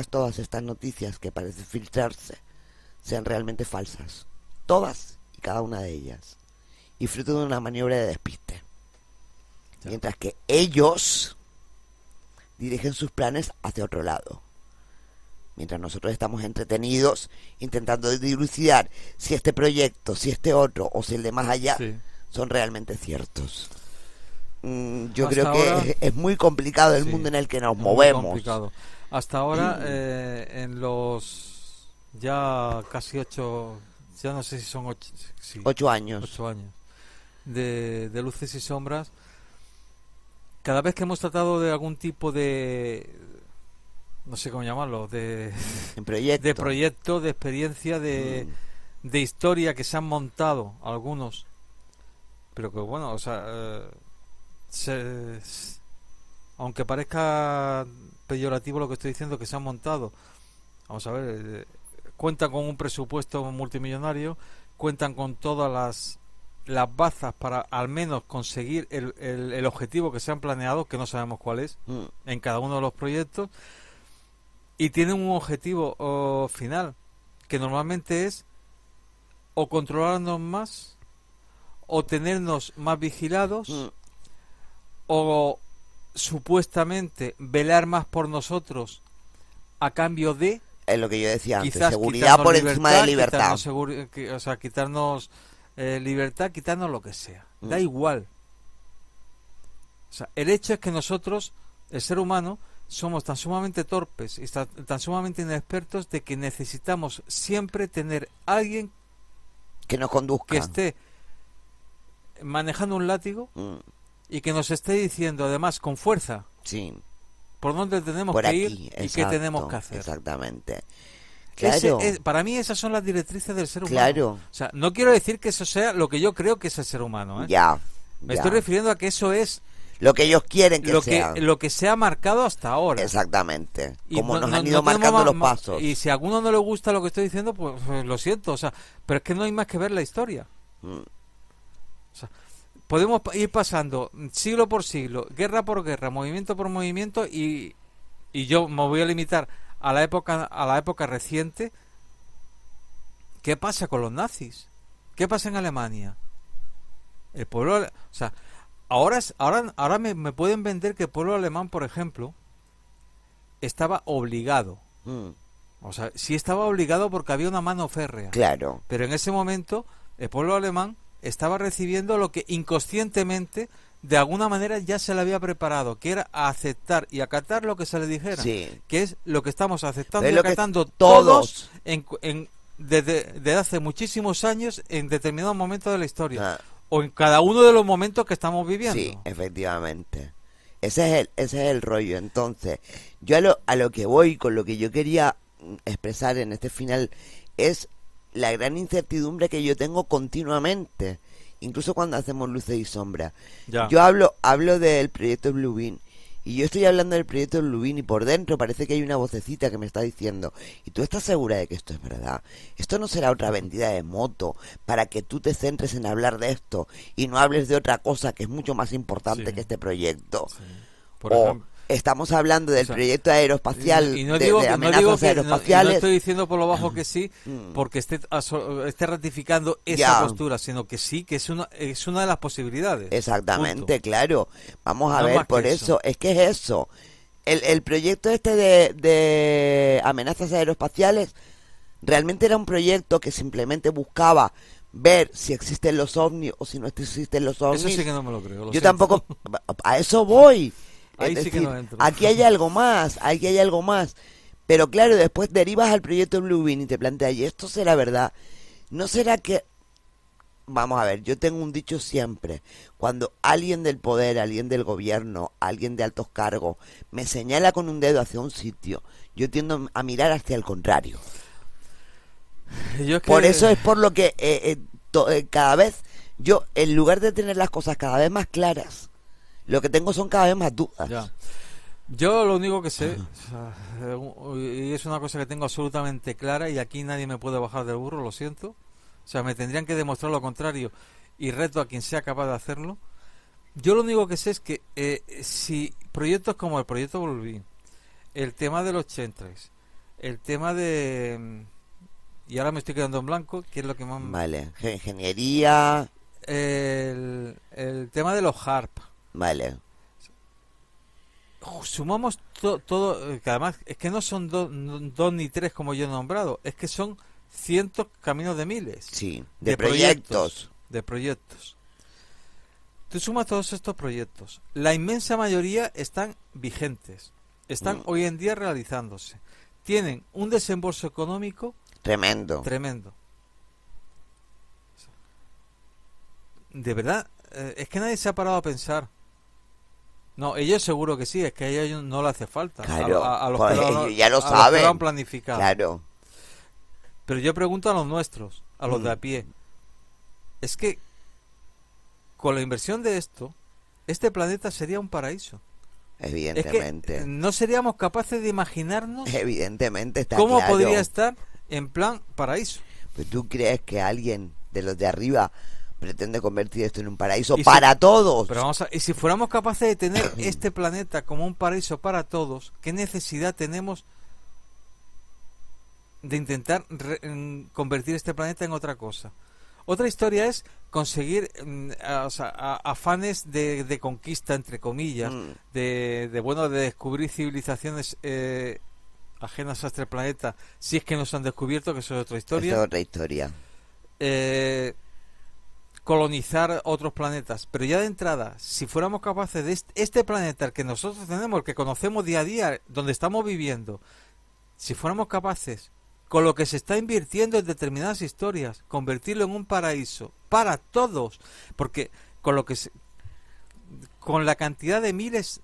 todas estas noticias que parecen filtrarse sean realmente falsas, todas y cada una de ellas, y fruto de una maniobra de despiste, mientras que ellos dirigen sus planes hacia otro lado, mientras nosotros estamos entretenidos intentando dilucidar si este proyecto, si este otro o si el de más allá son realmente ciertos. Yo hasta creo que ahora, es muy complicado el mundo en el que nos movemos. Complicado. Hasta ahora, en los ya casi 8, ya no sé si son 8, sí, 8 años. 8 años de Luces y Sombras, cada vez que hemos tratado de algún tipo de, no sé cómo llamarlo, de proyecto, de experiencia, de historia que se han montado algunos, pero que bueno, o sea, aunque parezca peyorativo lo que estoy diciendo, que se han montado, vamos a ver, cuentan con un presupuesto multimillonario, cuentan con todas las bazas para al menos conseguir el objetivo que se han planeado, que no sabemos cuál es, en cada uno de los proyectos, y tienen un objetivo final, que normalmente es o controlarnos más, o tenernos más vigilados, o supuestamente velar más por nosotros a cambio de, es lo que yo decía antes, quizás seguridad por encima de libertad, quitarnos libertad, quitarnos lo que sea, da igual. O sea, el hecho es que nosotros, el ser humano, somos tan sumamente torpes y tan sumamente inexpertos de que necesitamos siempre tener alguien que nos conduzca, que esté manejando un látigo y que nos esté diciendo además con fuerza por dónde tenemos por que aquí, ir y qué tenemos que hacer. Exactamente. Claro. Para mí esas son las directrices del ser humano. Claro. O sea, no quiero decir que eso sea lo que yo creo que es el ser humano, ¿eh? Me estoy refiriendo a que eso es lo que ellos quieren que sea. Lo que se ha marcado hasta ahora. Exactamente. Y como nos han ido marcando los pasos. Y si a alguno no le gusta lo que estoy diciendo, pues lo siento. O sea, pero es que no hay más que ver la historia. O sea, podemos ir pasando siglo por siglo, guerra por guerra, movimiento por movimiento, y yo me voy a limitar a la época reciente. ¿Qué pasa con los nazis? ¿Qué pasa en Alemania? El pueblo, o sea, ahora me pueden vender que el pueblo alemán, por ejemplo, estaba obligado. O sea, sí estaba obligado porque había una mano férrea. Claro. Pero en ese momento el pueblo alemán estaba recibiendo lo que inconscientemente de alguna manera ya se le había preparado, que era aceptar y acatar lo que se le dijera, que es lo que estamos aceptando y acatando todos desde hace muchísimos años en determinados momentos de la historia, o en cada uno de los momentos que estamos viviendo. Sí, efectivamente. Ese es el rollo. Entonces, yo a lo que voy, con lo que yo quería expresar en este final, es la gran incertidumbre que yo tengo continuamente, incluso cuando hacemos Luces y Sombras. Yo hablo del proyecto Bluebeam, y yo estoy hablando del proyecto Bluebeam, y por dentro parece que hay una vocecita que me está diciendo: ¿y tú estás segura de que esto es verdad? ¿Esto no será otra vendida de moto para que tú te centres en hablar de esto y no hables de otra cosa que es mucho más importante que este proyecto? Por ejemplo, estamos hablando del proyecto aeroespacial, y no digo, de amenazas aeroespaciales. No estoy diciendo por lo bajo que sí, porque esté ratificando esa postura, sino que sí, que es una de las posibilidades. Exactamente, claro. Vamos a ver, por eso. Es que es eso. El proyecto este de amenazas aeroespaciales realmente era un proyecto que simplemente buscaba ver si existen los ovnis o si no existen los ovnis. Eso sí que no me lo creo. Yo tampoco, a eso voy. Ahí es sí decir, que no entro. aquí hay algo más, pero claro, después derivas al proyecto Bluebeam y te planteas: ¿y esto será verdad? ¿No será que vamos a ver, yo tengo un dicho siempre, cuando alguien del poder, alguien del gobierno, alguien de altos cargos me señala con un dedo hacia un sitio, yo tiendo a mirar hacia el contrario. Yo es que... Por eso es por lo que cada vez, yo en lugar de tener las cosas cada vez más claras, lo que tengo son cada vez más dudas. Ya. Yo lo único que sé, y es una cosa que tengo absolutamente clara, y aquí nadie me puede bajar del burro, lo siento. O sea, me tendrían que demostrar lo contrario, y reto a quien sea capaz de hacerlo. Yo lo único que sé es que si proyectos como el proyecto Volví, el tema de los Chentrails, el tema de... y ahora me estoy quedando en blanco, que es lo que más... Vale, ingeniería... el tema de los HARP. Vale. Sumamos todo, que además es que no son dos ni tres como yo he nombrado, es que son cientos, caminos de miles. Sí, de proyectos. De proyectos. Tú sumas todos estos proyectos. La inmensa mayoría están vigentes. Están hoy en día realizándose. Tienen un desembolso económico tremendo. De verdad, es que nadie se ha parado a pensar. No, ellos seguro que sí, es que a ellos no le hace falta. Claro, a los pues que ellos ya lo saben. Los que lo han planificado. Claro. Pero yo pregunto a los nuestros, a los de a pie. Es que con la inversión de esto, este planeta sería un paraíso. Evidentemente. Es que no seríamos capaces de imaginarnos evidentemente está cómo claro. podría estar en plan paraíso. Pues tú crees que alguien de los de arriba pretende convertir esto en un paraíso para todos. Pero vamos y si fuéramos capaces de tener este planeta como un paraíso para todos, ¿qué necesidad tenemos de intentar convertir este planeta en otra cosa? Otra historia es conseguir afanes de conquista, entre comillas, de descubrir civilizaciones ajenas a este planeta, si es que nos han descubierto, que eso es otra historia. Eso es otra historia. Colonizar otros planetas, pero ya de entrada, si fuéramos capaces de este planeta, el que nosotros tenemos, el que conocemos día a día, donde estamos viviendo, si fuéramos capaces, con lo que se está invirtiendo en determinadas historias, convertirlo en un paraíso para todos, porque con la cantidad de miles,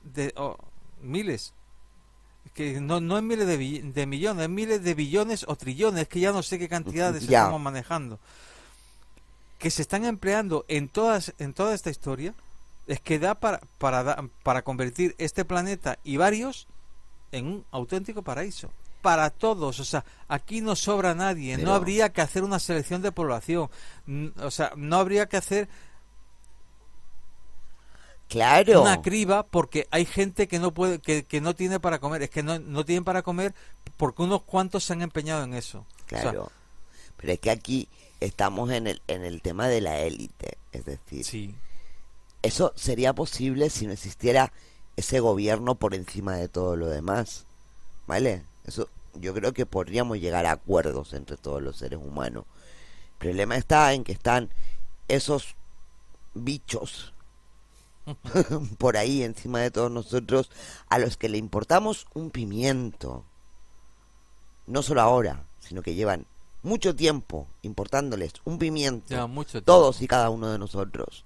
que no es miles de millones, es miles de billones o trillones, que ya no sé qué cantidades estamos manejando, que se están empleando en toda esta historia, es que da para convertir este planeta y varios en un auténtico paraíso para todos. O sea, aquí no sobra nadie. No habría que hacer una selección de población, o sea, no habría que hacer una criba, porque hay gente que no puede, que no tiene para comer. Es que no tienen para comer porque unos cuantos se han empeñado en eso. Claro. O sea, pero es que aquí estamos en el tema de la élite, es decir, sí, eso sería posible si no existiera ese gobierno por encima de todo lo demás, ¿vale? Eso yo creo que podríamos llegar a acuerdos entre todos los seres humanos. El problema está en que están esos bichos por ahí encima de todos nosotros, a los que le importamos un pimiento, no solo ahora, sino que llevan mucho tiempo importándoles un pimiento, todos y cada uno de nosotros,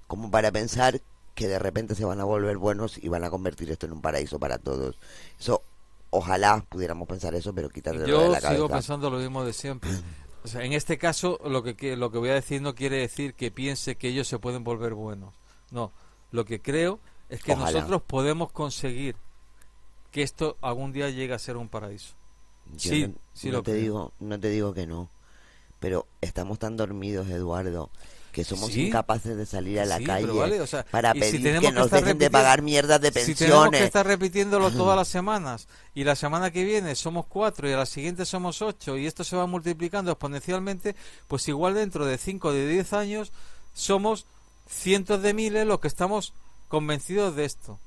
como para pensar que de repente se van a volver buenos y van a convertir esto en un paraíso para todos. Eso, ojalá pudiéramos pensar eso, pero quítatelo de la cabeza. Yo sigo pensando lo mismo de siempre. O sea, en este caso, lo que voy a decir no quiere decir que piense que ellos se pueden volver buenos. No, lo que creo es que nosotros podemos conseguir que esto algún día llegue a ser un paraíso. Yo no te digo que no, pero estamos tan dormidos, Eduardo, que somos incapaces de salir a la calle para pedir que nos dejen de pagar mierdas de pensiones. Si tenemos que estar repitiéndolo todas las semanas, y la semana que viene somos 4 y a la siguiente somos 8, y esto se va multiplicando exponencialmente, pues igual dentro de 5 o de 10 años somos cientos de miles los que estamos convencidos de esto,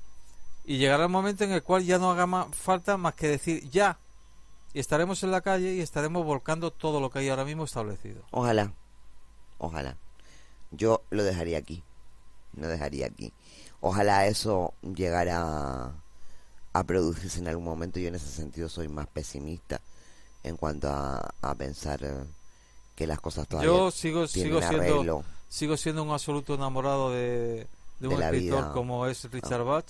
y llegará el momento en el cual ya no haga falta más que decir ya, y estaremos en la calle y estaremos volcando todo lo que hay ahora mismo establecido. Ojalá. Yo lo dejaría aquí. Ojalá eso llegara a producirse en algún momento. Yo en ese sentido soy más pesimista en cuanto a pensar que las cosas todavía Yo tienen arreglo. sigo siendo un absoluto enamorado de un la escritor vida. como es Richard Bach,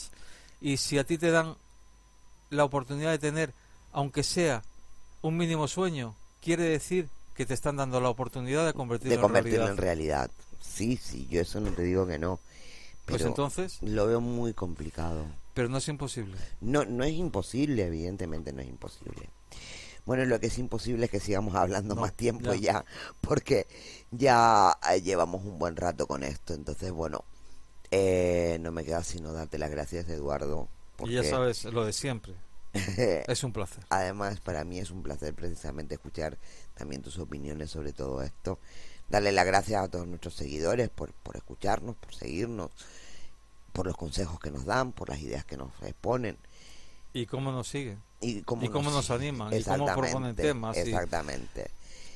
y si a ti te dan la oportunidad de tener, aunque sea un mínimo sueño, quiere decir que te están dando la oportunidad de convertirlo en realidad. Sí, yo eso no te digo que no, pero Pues entonces, lo veo muy complicado. pero no es imposible. No es imposible, evidentemente no es imposible. Bueno, lo que es imposible es que sigamos hablando No, más tiempo ya. ya, porque ya llevamos un buen rato con esto. Entonces, bueno, no me queda sino darte las gracias, Eduardo, Y ya porque sabes lo de siempre. Es un placer. además para mí es un placer precisamente escuchar también tus opiniones sobre todo esto. Darle las gracias a todos nuestros seguidores por escucharnos, por seguirnos, por los consejos que nos dan, por las ideas que nos exponen. ¿Y cómo nos siguen? Y cómo, Y cómo nos animan, y cómo proponen temas. Y Exactamente.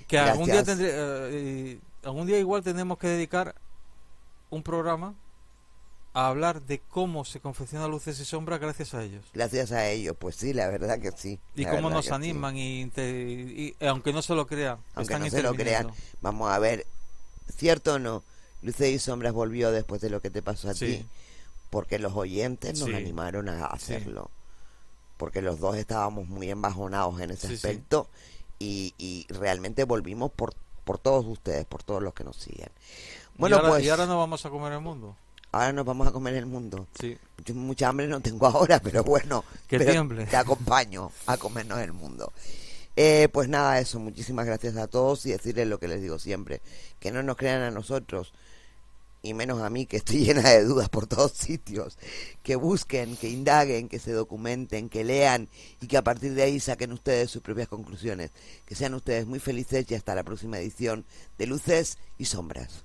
que algún día Gracias. algún día igual tenemos que dedicar un programa a hablar de cómo se confecciona luces y sombras gracias a ellos. Gracias a ellos, pues sí, la verdad que sí. Y la cómo verdad nos que sí. animan y aunque no se lo crean, Aunque están no se lo crean, interviniendo. vamos a ver, ¿cierto o no? Luces y Sombras volvió después de lo que te pasó a Sí. ti, porque los oyentes nos Sí. animaron a Sí. hacerlo. Porque los dos estábamos muy embajonados en ese Sí, sí. aspecto y realmente volvimos por todos ustedes, por todos los que nos siguen. Bueno, y ahora no vamos a comer el mundo. ahora nos vamos a comer el mundo. Sí. Yo mucha hambre no tengo ahora, pero bueno, Que pero tiemble. te acompaño a comernos el mundo. Pues nada, eso, muchísimas gracias a todos y decirles lo que les digo siempre, que no nos crean a nosotros, y menos a mí que estoy llena de dudas por todos sitios, que busquen, que indaguen, que se documenten, que lean y que a partir de ahí saquen ustedes sus propias conclusiones. Que sean ustedes muy felices y hasta la próxima edición de Luces y Sombras.